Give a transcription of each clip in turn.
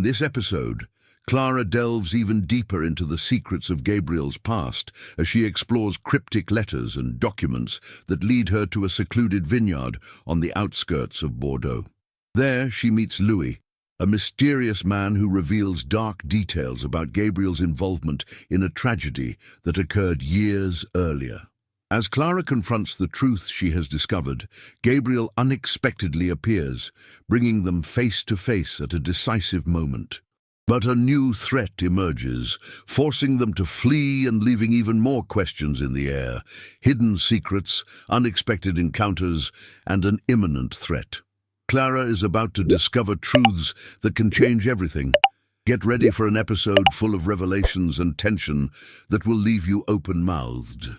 this episode, Clara delves even deeper into the secrets of Gabriel's past as she explores cryptic letters and documents that lead her to a secluded vineyard on the outskirts of Bordeaux. There she meets Louis, a mysterious man who reveals dark details about Gabriel's involvement in a tragedy that occurred years earlier. As Clara confronts the truth she has discovered, Gabriel unexpectedly appears, bringing them face to face at a decisive moment. But a new threat emerges, forcing them to flee and leaving even more questions in the air: hidden secrets, unexpected encounters, and an imminent threat. Clara is about to discover truths that can change everything. Get ready for an episode full of revelations and tension that will leave you open-mouthed.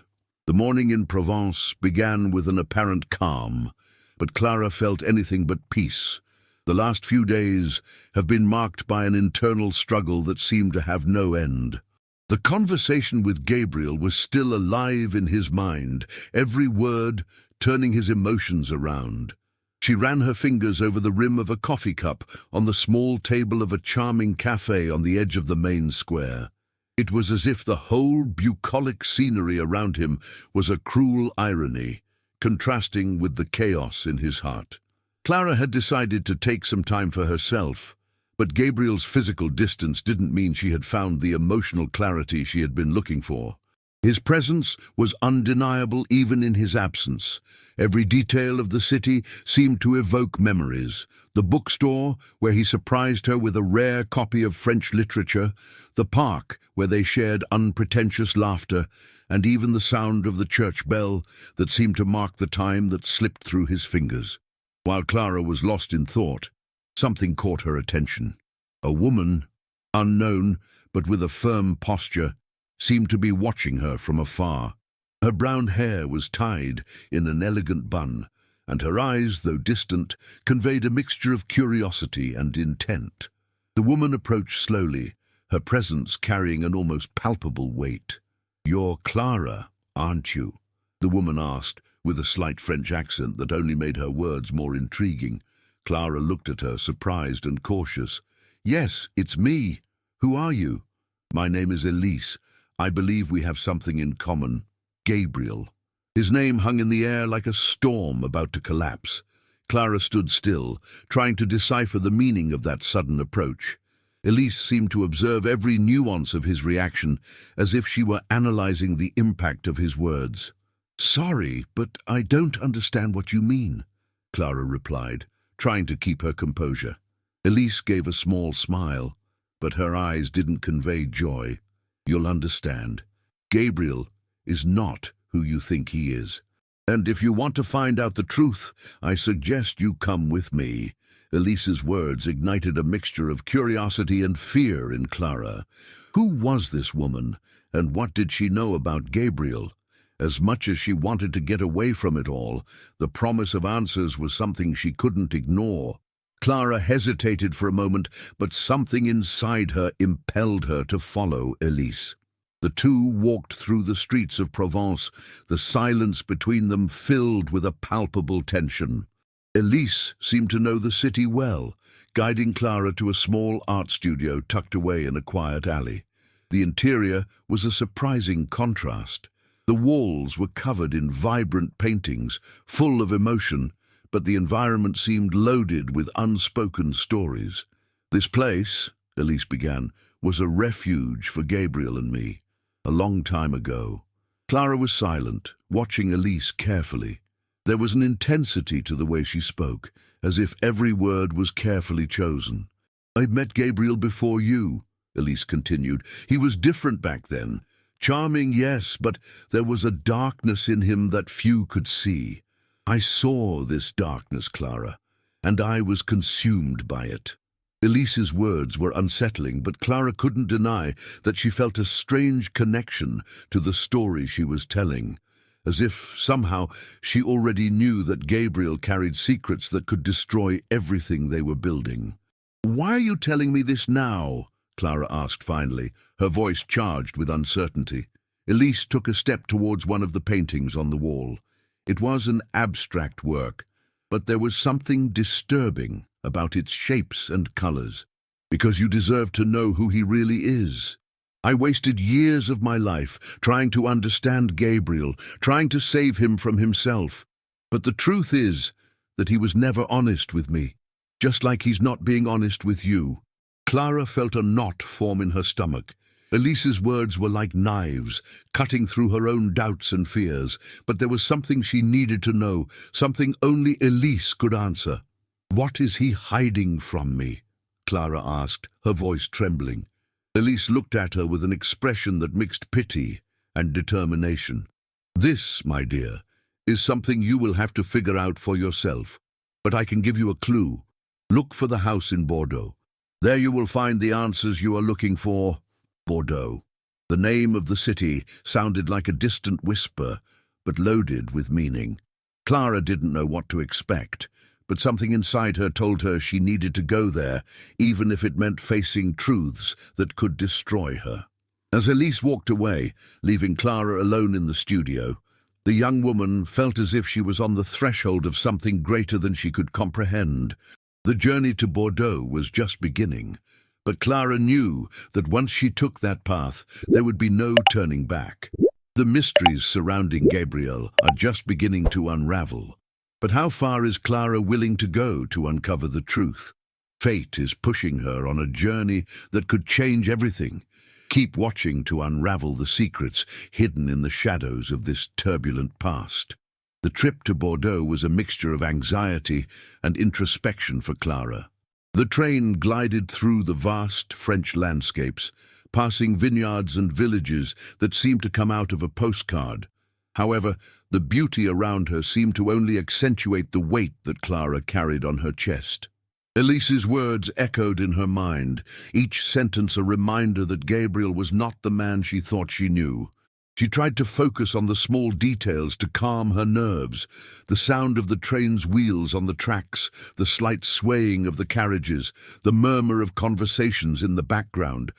The morning in Provence began with an apparent calm, but Clara felt anything but peace. The last few days have been marked by an internal struggle that seemed to have no end. The conversation with Gabriel was still alive in his mind, every word turning his emotions around. She ran her fingers over the rim of a coffee cup on the small table of a charming cafe on the edge of the main square. It was as if the whole bucolic scenery around him was a cruel irony, contrasting with the chaos in his heart. Clara had decided to take some time for herself, but Gabriel's physical distance didn't mean she had found the emotional clarity she had been looking for. His presence was undeniable even in his absence. Every detail of the city seemed to evoke memories. The bookstore, where he surprised her with a rare copy of French literature, the park, where they shared unpretentious laughter, and even the sound of the church bell that seemed to mark the time that slipped through his fingers. While Clara was lost in thought, something caught her attention. A woman, unknown but with a firm posture, seemed to be watching her from afar. Her brown hair was tied in an elegant bun, and her eyes, though distant, conveyed a mixture of curiosity and intent. The woman approached slowly, her presence carrying an almost palpable weight. "You're Clara, aren't you?" the woman asked, with a slight French accent that only made her words more intriguing. Clara looked at her, surprised and cautious. "Yes, it's me. Who are you?" "My name is Elise. I believe we have something in common. Gabriel." His name hung in the air like a storm about to collapse. Clara stood still, trying to decipher the meaning of that sudden approach. Elise seemed to observe every nuance of his reaction, as if she were analyzing the impact of his words. "Sorry, but I don't understand what you mean," Clara replied, trying to keep her composure. Elise gave a small smile, but her eyes didn't convey joy. "You'll understand. Gabriel is not who you think he is. And if you want to find out the truth, I suggest you come with me." Elise's words ignited a mixture of curiosity and fear in Clara. Who was this woman, and what did she know about Gabriel? As much as she wanted to get away from it all, the promise of answers was something she couldn't ignore. Clara hesitated for a moment, but something inside her impelled her to follow Elise. The two walked through the streets of Provence, the silence between them filled with a palpable tension. Elise seemed to know the city well, guiding Clara to a small art studio tucked away in a quiet alley. The interior was a surprising contrast. The walls were covered in vibrant paintings, full of emotion, but the environment seemed loaded with unspoken stories. "This place," Elise began, "was a refuge for Gabriel and me. A long time ago." Clara was silent, watching Elise carefully. There was an intensity to the way she spoke, as if every word was carefully chosen. "I met Gabriel before you," Elise continued. "He was different back then. Charming, yes, but there was a darkness in him that few could see. I saw this darkness, Clara, and I was consumed by it." Elise's words were unsettling, but Clara couldn't deny that she felt a strange connection to the story she was telling, as if somehow she already knew that Gabriel carried secrets that could destroy everything they were building. "Why are you telling me this now?" Clara asked finally, her voice charged with uncertainty. Elise took a step towards one of the paintings on the wall. It was an abstract work, but there was something disturbing about its shapes and colors. Because you deserve to know who he really is. I wasted years of my life trying to understand Gabriel, trying to save him from himself. But the truth is that he was never honest with me, just like he's not being honest with you." Clara felt a knot form in her stomach. Elise's words were like knives, cutting through her own doubts and fears, but there was something she needed to know, something only Elise could answer. "What is he hiding from me?" Clara asked, her voice trembling. Elise looked at her with an expression that mixed pity and determination. "This, my dear, is something you will have to figure out for yourself, but I can give you a clue. Look for the house in Bordeaux. There you will find the answers you are looking for." Bordeaux. The name of the city sounded like a distant whisper, but loaded with meaning. Clara didn't know what to expect, but something inside her told her she needed to go there, even if it meant facing truths that could destroy her. As Elise walked away, leaving Clara alone in the studio, the young woman felt as if she was on the threshold of something greater than she could comprehend. The journey to Bordeaux was just beginning, but Clara knew that once she took that path, there would be no turning back. The mysteries surrounding Gabriel are just beginning to unravel. But how far is Clara willing to go to uncover the truth? Fate is pushing her on a journey that could change everything. Keep watching to unravel the secrets hidden in the shadows of this turbulent past. The trip to Bordeaux was a mixture of anxiety and introspection for Clara. The train glided through the vast French landscapes, passing vineyards and villages that seemed to come out of a postcard. However, the beauty around her seemed to only accentuate the weight that Clara carried on her chest. Elise's words echoed in her mind, each sentence a reminder that Gabriel was not the man she thought she knew. She tried to focus on the small details to calm her nerves, the sound of the train's wheels on the tracks, the slight swaying of the carriages, the murmur of conversations in the background.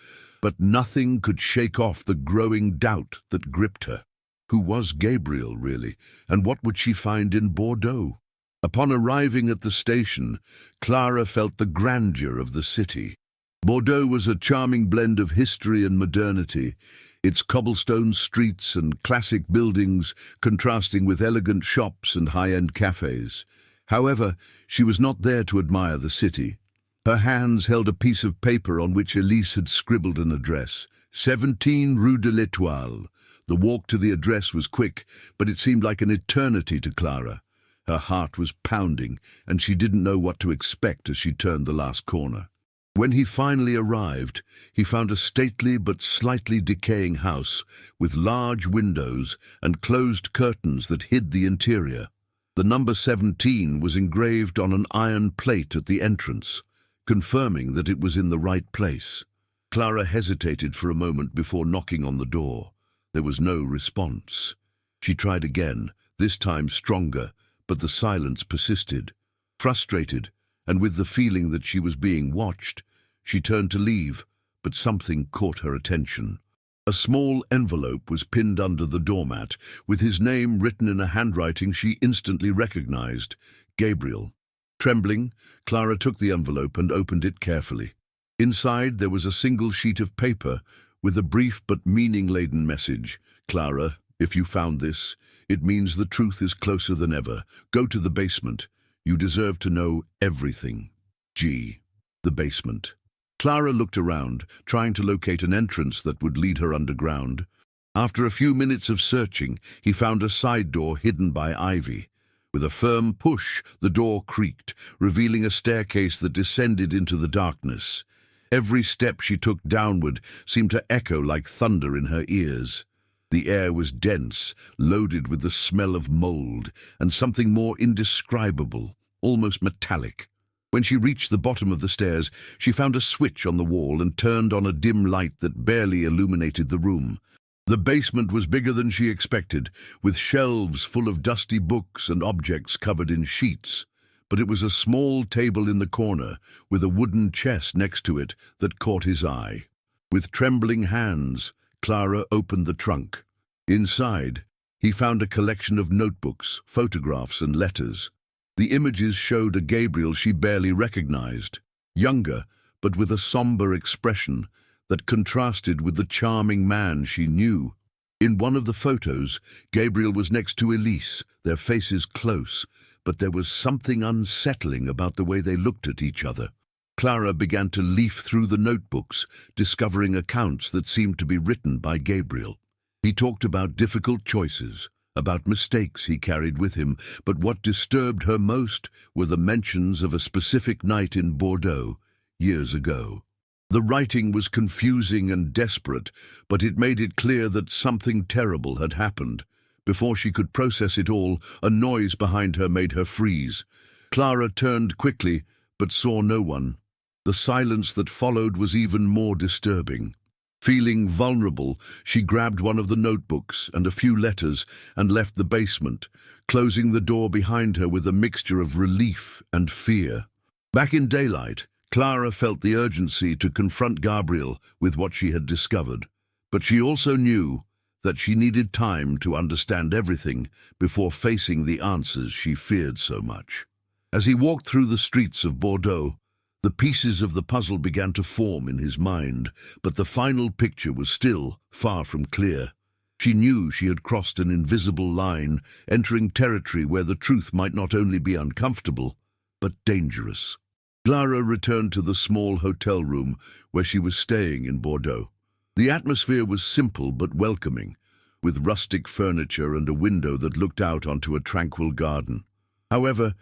But nothing could shake off the growing doubt that gripped her. Who was Gabriel, really, and what would she find in Bordeaux? Upon arriving at the station, Clara felt the grandeur of the city. Bordeaux was a charming blend of history and modernity, its cobblestone streets and classic buildings contrasting with elegant shops and high-end cafes. However, she was not there to admire the city. Her hands held a piece of paper on which Elise had scribbled an address, 17 Rue de l'Étoile. The walk to the address was quick, but it seemed like an eternity to Clara. Her heart was pounding, and she didn't know what to expect as she turned the last corner. When he finally arrived, he found a stately but slightly decaying house with large windows and closed curtains that hid the interior. The number 17 was engraved on an iron plate at the entrance, confirming that it was in the right place. Clara hesitated for a moment before knocking on the door. There was no response. She tried again, this time stronger, but the silence persisted. Frustrated, and with the feeling that she was being watched, she turned to leave, but something caught her attention. A small envelope was pinned under the doormat, with his name written in a handwriting she instantly recognized, Gabriel. Trembling, Clara took the envelope and opened it carefully. Inside there was a single sheet of paper with a brief but meaning-laden message. "Clara, if you found this, it means the truth is closer than ever. Go to the basement. You deserve to know everything. G." The basement. Clara looked around, trying to locate an entrance that would lead her underground. After a few minutes of searching, he found a side door hidden by ivy. With a firm push, the door creaked, revealing a staircase that descended into the darkness. Every step she took downward seemed to echo like thunder in her ears. The air was dense, loaded with the smell of mold, and something more indescribable, almost metallic. When she reached the bottom of the stairs, she found a switch on the wall and turned on a dim light that barely illuminated the room. The basement was bigger than she expected, with shelves full of dusty books and objects covered in sheets. But it was a small table in the corner, with a wooden chest next to it, that caught his eye. With trembling hands, Clara opened the trunk. Inside, he found a collection of notebooks, photographs, and letters. The images showed a Gabriel she barely recognized, younger, but with a somber expression that contrasted with the charming man she knew. In one of the photos, Gabriel was next to Elise, their faces close, but there was something unsettling about the way they looked at each other. Clara began to leaf through the notebooks, discovering accounts that seemed to be written by Gabriel. He talked about difficult choices, about mistakes he carried with him, but what disturbed her most were the mentions of a specific night in Bordeaux, years ago. The writing was confusing and desperate, but it made it clear that something terrible had happened. Before she could process it all, a noise behind her made her freeze. Clara turned quickly, but saw no one. The silence that followed was even more disturbing. Feeling vulnerable, she grabbed one of the notebooks and a few letters and left the basement, closing the door behind her with a mixture of relief and fear. Back in daylight, Clara felt the urgency to confront Gabriel with what she had discovered, but she also knew that she needed time to understand everything before facing the answers she feared so much. As he walked through the streets of Bordeaux, the pieces of the puzzle began to form in his mind, but the final picture was still far from clear. She knew she had crossed an invisible line, entering territory where the truth might not only be uncomfortable, but dangerous. Clara returned to the small hotel room where she was staying in Bordeaux. The atmosphere was simple but welcoming, with rustic furniture and a window that looked out onto a tranquil garden. However,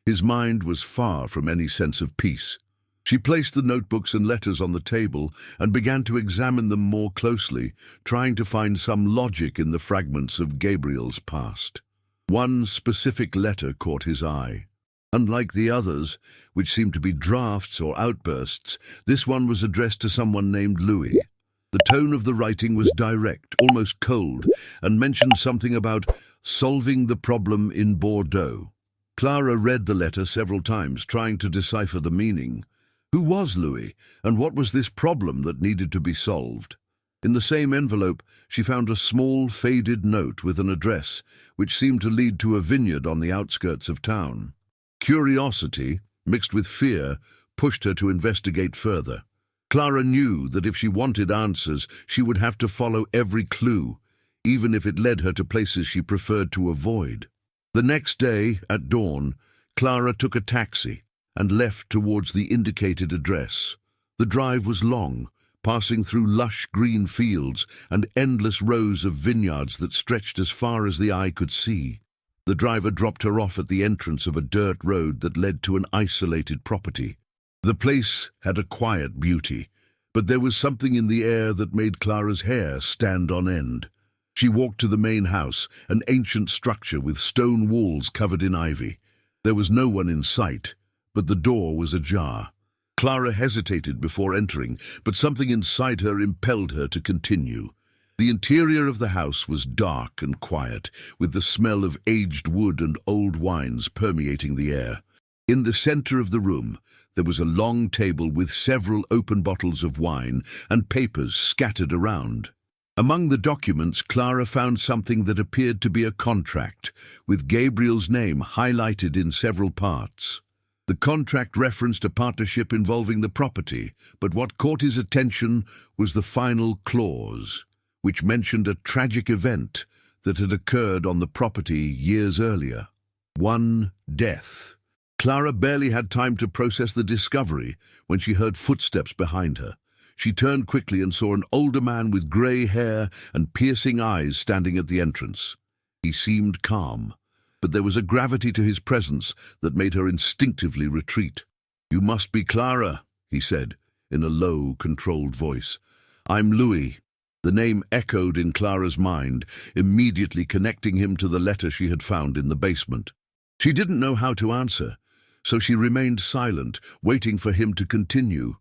his mind was far from any sense of peace. She placed the notebooks and letters on the table and began to examine them more closely, trying to find some logic in the fragments of Gabriel's past. One specific letter caught his eye. Unlike the others, which seemed to be drafts or outbursts, this one was addressed to someone named Louis. The tone of the writing was direct, almost cold, and mentioned something about solving the problem in Bordeaux. Clara read the letter several times, trying to decipher the meaning. Who was Louis, and what was this problem that needed to be solved? In the same envelope, she found a small, faded note with an address, which seemed to lead to a vineyard on the outskirts of town. Curiosity, mixed with fear, pushed her to investigate further. Clara knew that if she wanted answers, she would have to follow every clue, even if it led her to places she preferred to avoid. The next day, at dawn, Clara took a taxi and left towards the indicated address. The drive was long, passing through lush green fields and endless rows of vineyards that stretched as far as the eye could see. The driver dropped her off at the entrance of a dirt road that led to an isolated property. The place had a quiet beauty, but there was something in the air that made Clara's hair stand on end. She walked to the main house, an ancient structure with stone walls covered in ivy. There was no one in sight, but the door was ajar. Clara hesitated before entering, but something inside her impelled her to continue. The interior of the house was dark and quiet, with the smell of aged wood and old wines permeating the air. In the center of the room, there was a long table with several open bottles of wine and papers scattered around. Among the documents, Clara found something that appeared to be a contract, with Gabriel's name highlighted in several parts. The contract referenced a partnership involving the property, but what caught his attention was the final clause, which mentioned a tragic event that had occurred on the property years earlier. One death. Clara barely had time to process the discovery when she heard footsteps behind her. She turned quickly and saw an older man with grey hair and piercing eyes standing at the entrance. He seemed calm, but there was a gravity to his presence that made her instinctively retreat. "You must be Clara," he said, in a low, controlled voice. "I'm Louis." The name echoed in Clara's mind, immediately connecting him to the letter she had found in the basement. She didn't know how to answer, so she remained silent, waiting for him to continue.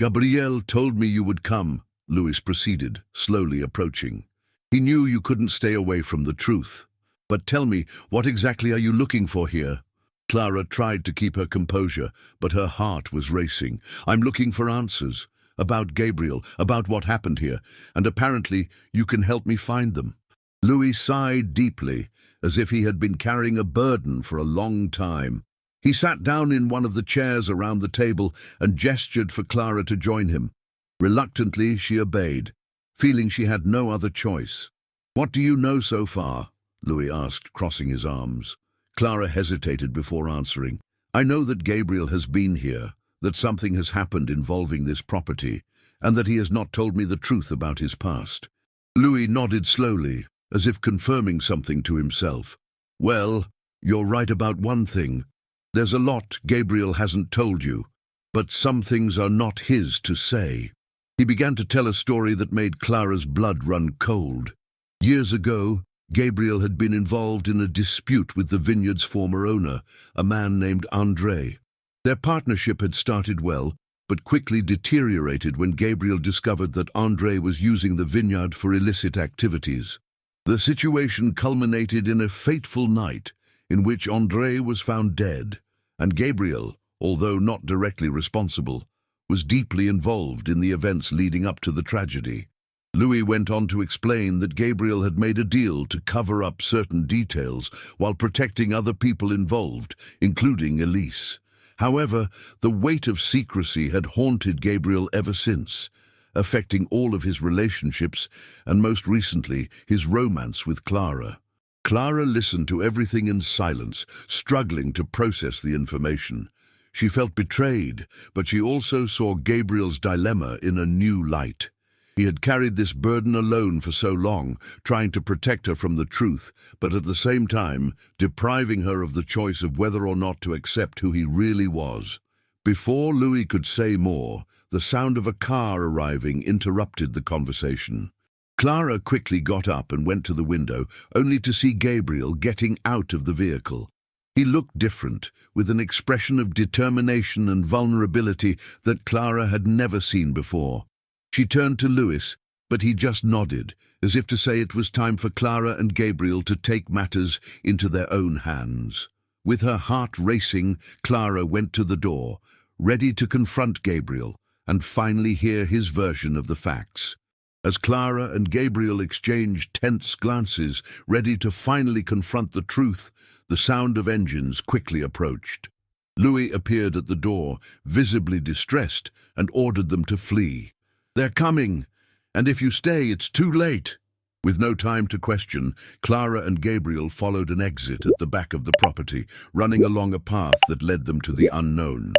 "Gabriel told me you would come," Louis proceeded, slowly approaching. "He knew you couldn't stay away from the truth. But tell me, what exactly are you looking for here?" Clara tried to keep her composure, but her heart was racing. "I'm looking for answers. About Gabriel, about what happened here, and apparently you can help me find them." Louis sighed deeply, as if he had been carrying a burden for a long time. He sat down in one of the chairs around the table and gestured for Clara to join him. Reluctantly, she obeyed, feeling she had no other choice. "What do you know so far?" Louis asked, crossing his arms. Clara hesitated before answering. "I know that Gabriel has been here, that something has happened involving this property, and that he has not told me the truth about his past." Louis nodded slowly, as if confirming something to himself. "Well, you're right about one thing. There's a lot Gabriel hasn't told you, but some things are not his to say." He began to tell a story that made Clara's blood run cold. Years ago, Gabriel had been involved in a dispute with the vineyard's former owner, a man named André. Their partnership had started well, but quickly deteriorated when Gabriel discovered that André was using the vineyard for illicit activities. The situation culminated in a fateful night in which André was found dead, and Gabriel, although not directly responsible, was deeply involved in the events leading up to the tragedy. Louis went on to explain that Gabriel had made a deal to cover up certain details while protecting other people involved, including Elise. However, the weight of secrecy had haunted Gabriel ever since, affecting all of his relationships and, most recently, his romance with Clara. Clara listened to everything in silence, struggling to process the information. She felt betrayed, but she also saw Gabriel's dilemma in a new light. He had carried this burden alone for so long, trying to protect her from the truth, but at the same time depriving her of the choice of whether or not to accept who he really was. Before Louis could say more, the sound of a car arriving interrupted the conversation. Clara quickly got up and went to the window, only to see Gabriel getting out of the vehicle. He looked different, with an expression of determination and vulnerability that Clara had never seen before. She turned to Louis, but he just nodded, as if to say it was time for Clara and Gabriel to take matters into their own hands. With her heart racing, Clara went to the door, ready to confront Gabriel and finally hear his version of the facts. As Clara and Gabriel exchanged tense glances, ready to finally confront the truth, the sound of engines quickly approached. Louis appeared at the door, visibly distressed, and ordered them to flee. "They're coming, and if you stay, it's too late." With no time to question, Clara and Gabriel followed an exit at the back of the property, running along a path that led them to the unknown.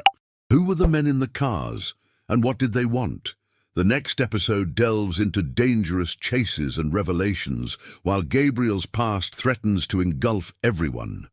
Who were the men in the cars, and what did they want? The next episode delves into dangerous chases and revelations, while Gabriel's past threatens to engulf everyone.